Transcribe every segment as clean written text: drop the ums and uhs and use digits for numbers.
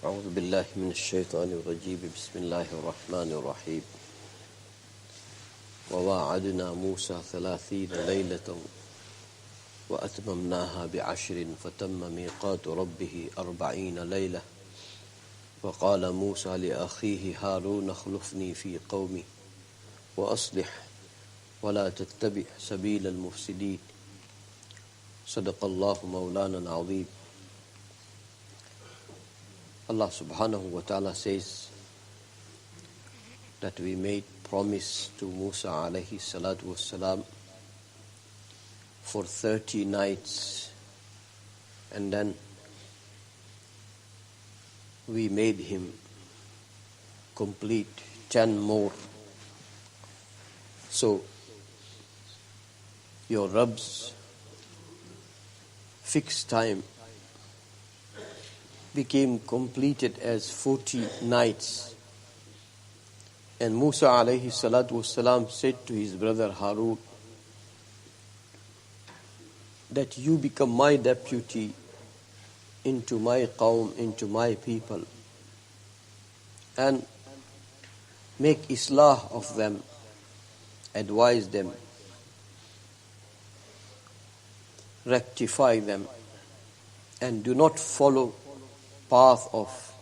أعوذ بالله من الشيطان الرجيم بسم الله الرحمن الرحيم وواعدنا موسى 30 ليلة وأتممناها ب10 فتم ميقات ربه 40 ليلة وقال موسى لأخيه هارون اخلفني في قومي وأصلح ولا تتبع سبيل المفسدين صدق الله مولانا العظيم. Allah subhanahu wa ta'ala says that we made promise to Musa alayhi salatu wassalam for 30 nights, and then we made him complete 10 more. So your Rabb's fixed time became completed as 40 nights. And Musa alayhi salatu wasalam said to his brother Harun that you become my deputy into my qawm, into my people, and make islah of them, advise them, rectify them, and do not follow path of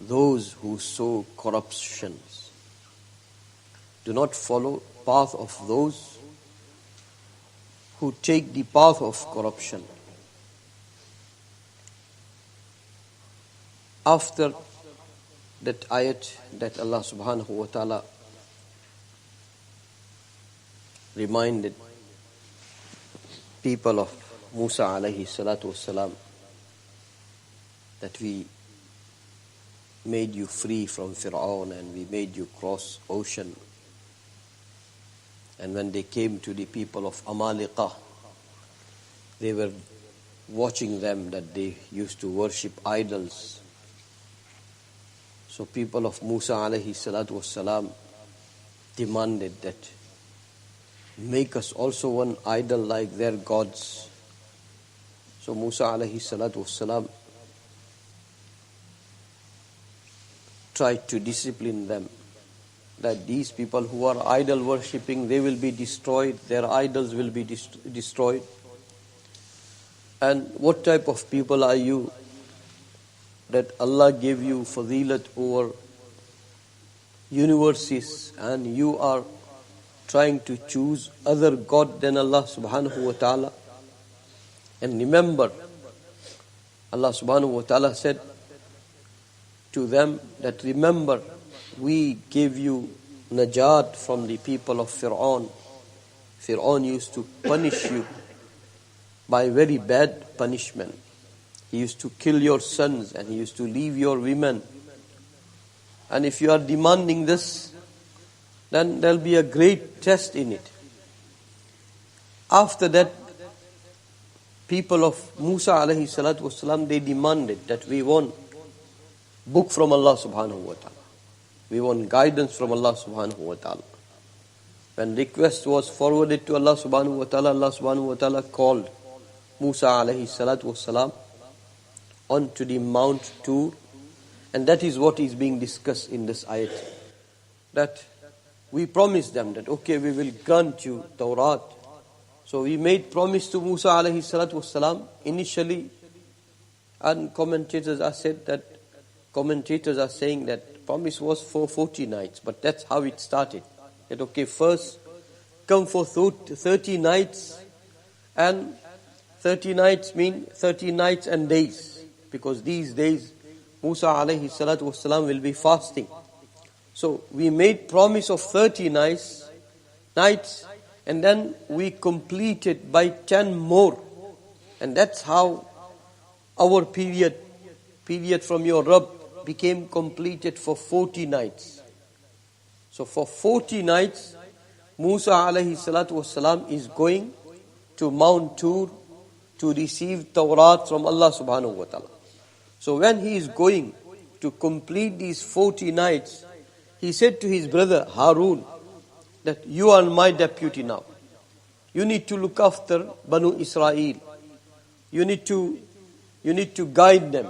those who sow corruptions. Do not follow path of those who take the path of corruption. After that ayat that Allah subhanahu wa ta'ala reminded people of Musa alayhi salatu wassalam that we made you free from Fir'aun and we made you cross ocean. And when they came to the people of Amalika, they were watching them that they used to worship idols. So people of Musa alayhi salatu wassalam demanded that make us also one idol like their gods. So Musa alayhi salatu wassalam tried to discipline them that these people who are idol worshipping, they will be destroyed, their idols will be destroyed. And what type of people are you that Allah gave you fadilat over universes and you are trying to choose other God than Allah subhanahu wa ta'ala? And remember, Allah subhanahu wa ta'ala said to them that remember, we gave you najat from the people of Fir'aun. Fir'aun used to punish you by very bad punishment. He used to kill your sons and he used to leave your women. And if you are demanding this, then there will be a great test in it. After that, people of Musa alayhi salatu wasalam, they demanded that we want book from Allah subhanahu wa ta'ala. We want guidance from Allah subhanahu wa ta'ala. When request was forwarded to Allah subhanahu wa ta'ala called Musa alayhi salatu wasalam onto the Mount Tur. And that is what is being discussed in this ayat. That we promised them that, okay, we will grant you Tawrat. So we made promise to Musa alayhi salatu wasalam initially, and commentators are saying that promise was for 40 nights, but that's how it started. That okay, first come for 30 nights, and 30 nights mean 30 nights and days, because these days Musa alayhi salatu wasalam will be fasting. So we made promise of 30 nights, and then we completed by 10 more. And that's how our period from your Rabb became completed for 40 nights. So for 40 nights, Musa alayhi salatu wasalam is going to Mount Tur to receive Tawrat from Allah subhanahu wa ta'ala. So when he is going to complete these 40 nights, he said to his brother Harun that you are my deputy now. You need to look after Banu Israel. You need to guide them.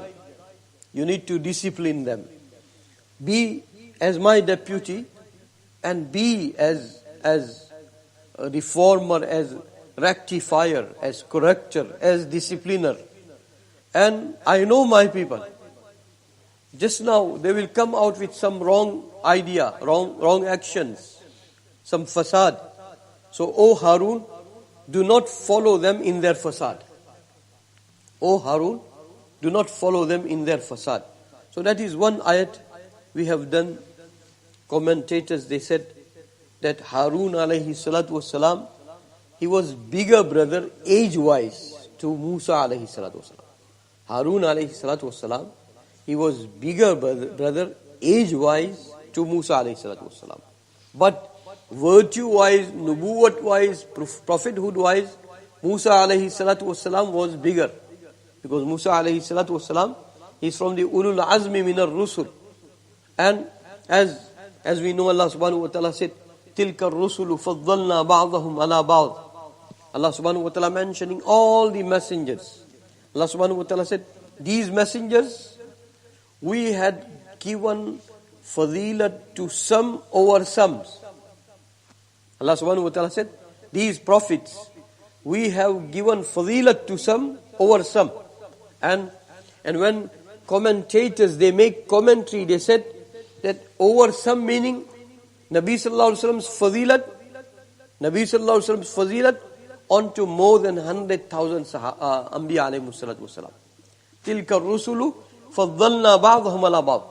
You need to discipline them. Be as my deputy and be as a reformer, as rectifier, as corrector, as discipliner. And I know my people. Just now they will come out with some wrong idea, wrong actions, some fasad. So, O Harun, do not follow them in their fasad. O Harun, do not follow them in their fasad. So that is one ayat we have done. Commentators, they said that Harun alayhi salatu wasalam, he was bigger brother age-wise to Musa alayhi salatu wasalam. Harun alayhi salatu wasalam, he was bigger brother age-wise to Musa alayhi salatu wasalam. But virtue-wise, nubuwwat-wise, prophethood-wise, Musa alayhi salatu wasalam was bigger. Because Musa alayhi salatu wasalam, he is from the ulul azmi minar rusul. And as we know, Allah subhanahu wa ta'ala said, Tilka rusulu faddalna ba'dahum ala ba'd. Allah subhanahu wa ta'ala mentioning all the messengers. Allah subhanahu wa ta'ala said, these messengers, we had given fadilat to some over some. Allah subhanahu wa ta'ala said, these prophets, we have given fadilat to some over some. And when commentators, they make commentary, they said that over some meaning, Nabi sallallahu alaihi wasallam's fadilat, Nabi sallallahu alaihi wasallam's fadilat onto more than 100,000 Anbiya alayhi salatu wasalam. Tilka rusulu faddalna ba'dahum ala ba'd.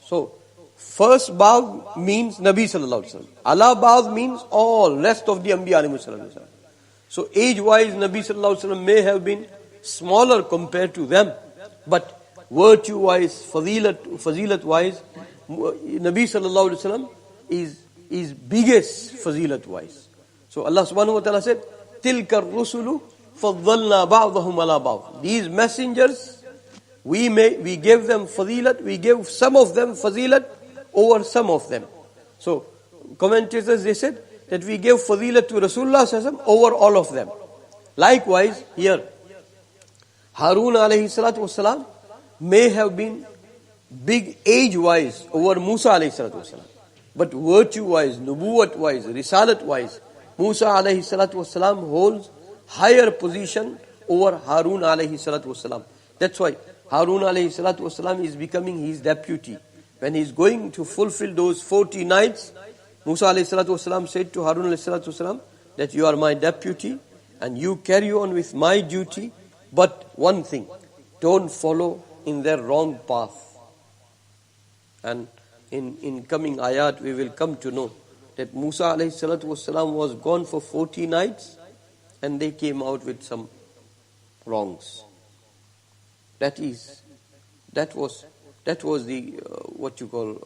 So, first ba'd means Nabi sallallahu alaihi wasallam. Ala ba'd means all rest of the Anbiya alayhi salatu wasalam. So, age-wise, Nabi sallallahu alaihi wasallam may have been smaller compared to them, but virtue-wise, fazilat-wise, Nabi sallallahu alaihi wasallam is biggest fazilat-wise. So Allah subhanahu wa ta'ala said, Tilka rusulu faddalna ba'dahum ala ba'd. These messengers, we gave them fazilat, we gave some of them fazilat over some of them. So commentators, they said that we gave fazilat to Rasulullah sallallahu alaihi wasallam over all of them. Likewise, here, Harun alayhi salatu wasalam may have been big age-wise over Musa alayhi salatu wasalam. But virtue-wise, nubuwwat-wise, risalat-wise, Musa alayhi salatu wasalam holds higher position over Harun alayhi salatu wasalam. That's why Harun alayhi salatu wasalam is becoming his deputy. When he is going to fulfill those 40 nights, Musa alayhi salatu wasalam said to Harun alayhi salatu wasalam that you are my deputy and you carry on with my duty. But one thing, don't follow in their wrong path. And in coming ayat, we will come to know that Musa alayhi salatu wasalam was gone for 40 nights and they came out with some wrongs. That was the what you call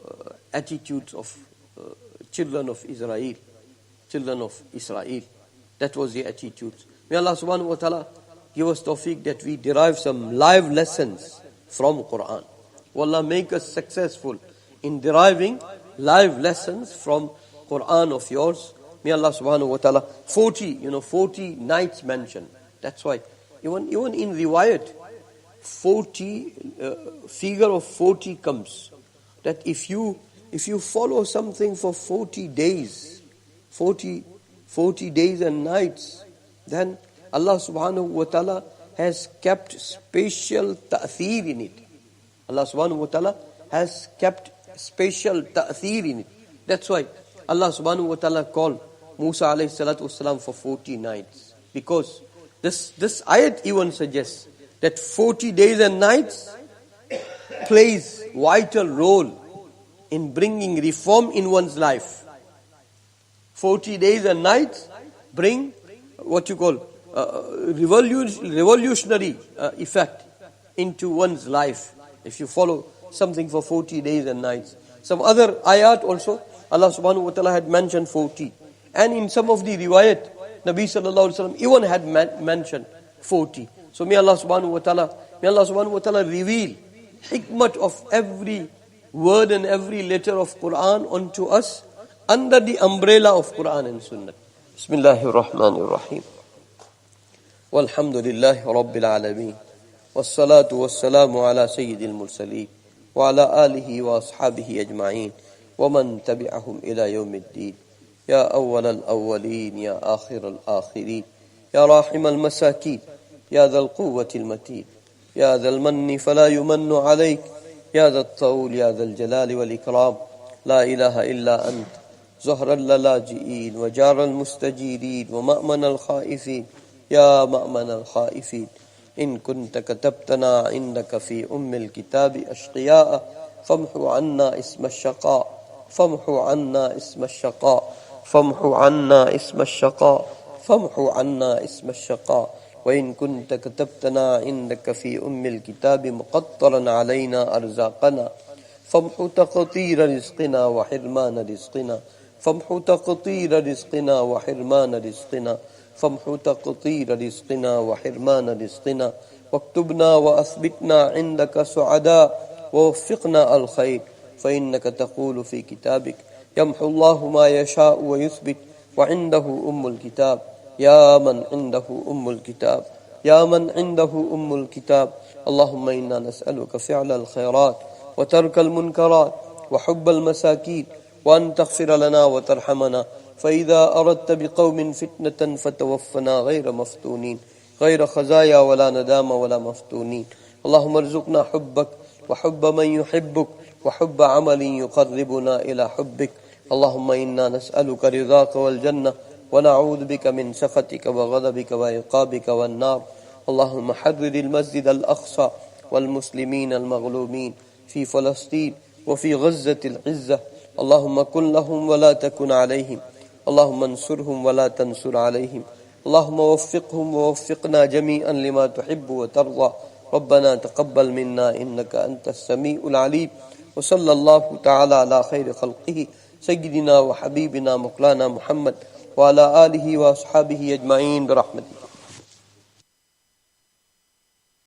attitudes of children of Israel. That was the attitudes. May Allah subhanahu wa ta'ala give us tawfiq that we derive some live lessons from Quran. Wallah, make us successful in deriving live lessons from Quran of yours. May Allah subhanahu wa ta'ala, 40 nights mentioned. That's why, even in riwayat, 40, figure of 40 comes. That if you follow something for 40 days, 40 days and nights, then Allah subhanahu wa ta'ala has kept special ta'theer in it. Allah subhanahu wa ta'ala has kept special ta'theer in it. That's why Allah subhanahu wa ta'ala called Musa alayhi salatu wasalam for 40 nights. Because this ayat even suggests that 40 days and nights plays vital role in bringing reform in one's life. 40 days and nights bring what you call revolutionary effect into one's life. If you follow something for 40 days and nights. Some other ayat also, Allah subhanahu wa ta'ala had mentioned 40. And in some of the riwayat, Nabi sallallahu alaihi wasallam even had mentioned 40. So may Allah subhanahu wa ta'ala reveal hikmat of every word and every letter of Quran unto us under the umbrella of Quran and Sunnah. Bismillahir Rahmanir Rahim. Walhamdulillahi Rabbil Alameen. والصلاة والسلام على سيد المرسلين وعلى آله وأصحابه أجمعين ومن تبعهم إلى يوم الدين. يا أول الأولين يا آخر الآخرين يا راحم المساكين يا ذا القوة المتين يا ذا المن فلا يمن عليك يا ذا الطول يا ذا الجلال والإكرام. لا إله إلا أنت زهر اللاجئين وجار المستجيرين ومأمن الخائفين يا مأمن الخائفين. إن كنت كتبتنا عندك في الكتاب أشقياء فامحو عنا اسم الشقاء فامحو عنا اسم الشقاء فامحو عنا اسم الشقاء فامحو عنا اسم الشقاء. وإن كنت كتبتنا عندك في الكتاب مقطرا علينا أرزاقنا فامحو تقطير رزقنا وحرمان رزقنا فامحو تقطير رزقنا وحرمان رزقنا فامحو تقطير رزقنا وحرمان رزقنا. واكتبنا وأثبتنا عندك سعداء ووفقنا الخير. فإنك تقول في كتابك يمحو الله ما يشاء ويثبت وعنده الكتاب. يا من عنده الكتاب يا من عنده الكتاب. اللهم إنا نسألك فعل الخيرات وترك المنكرات وحب المساكين وأن تغفر لنا وترحمنا. فإذا أردت بقوم فتنة فتوفنا غير مفتونين غير خزايا ولا ندام ولا مفتونين. اللهم ارزقنا حبك وحب من يحبك وحب عمل يقربنا إلى حبك. اللهم إنا نسألك رضاك والجنة ونعوذ بك من سخطك وغضبك وعقابك والنار. اللهم حرر المسجد الأقصى والمسلمين المغلوبين في فلسطين وفي غزة العزة. اللهم كن لهم ولا تكن عليهم. اللهم انصرهم ولا تنصر عليهم. اللهم وفقهم ووفقنا جميعا لما تحب وترضى. ربنا تقبل منا إنك أنت السميع العليم. وصلى الله تعالى على خير خلقه سيدنا وحبيبنا مولانا محمد وعلى آله وأصحابه أجمعين برحمته.